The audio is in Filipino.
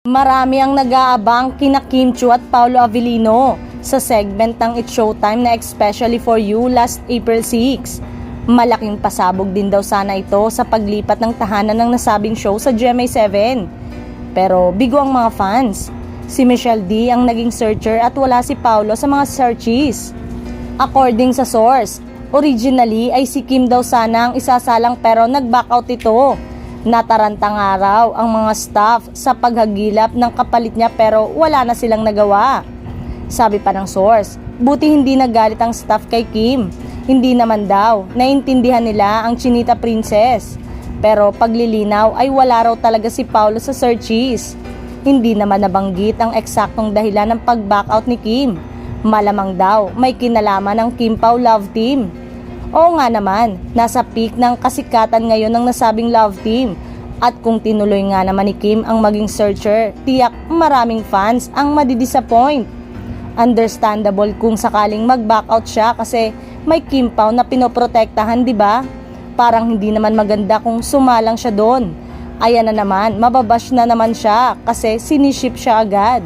Marami ang nag-aabang kina Kim Chiu at Paolo Avellino sa segment ng It's Showtime na Especially for You last April 6. Malaking pasabog din daw sana ito sa paglipat ng tahanan ng nasabing show sa GMA7. Pero bigo ang mga fans. Si Michelle D ang naging searcher at wala si Paolo sa mga searches. According sa source, originally ay si Kim daw sana ang isasalang pero nag-back out ito. Natarantang araw ang mga staff sa paghagilap ng kapalit niya pero wala na silang nagawa. Sabi pa ng source, buti hindi nagalit ang staff kay Kim. Hindi naman daw, naintindihan nila ang Chinita Princess. Pero paglilinaw ay wala raw talaga si Paolo sa searches. Hindi naman nabanggit ang eksaktong dahilan ng pag-back out ni Kim. Malamang daw may kinalaman ng Kim Pao Love Team. Oo nga naman, nasa peak ng kasikatan ngayon ng nasabing love team. At kung tinuloy nga naman ni Kim ang maging searcher, tiyak maraming fans ang madidisappoint. Understandable kung sakaling mag-back out siya kasi may Kim Pao na pinoprotektahan, di ba? Parang hindi naman maganda kung sumalang siya doon. Ayan na naman, mababash na naman siya kasi siniship siya agad.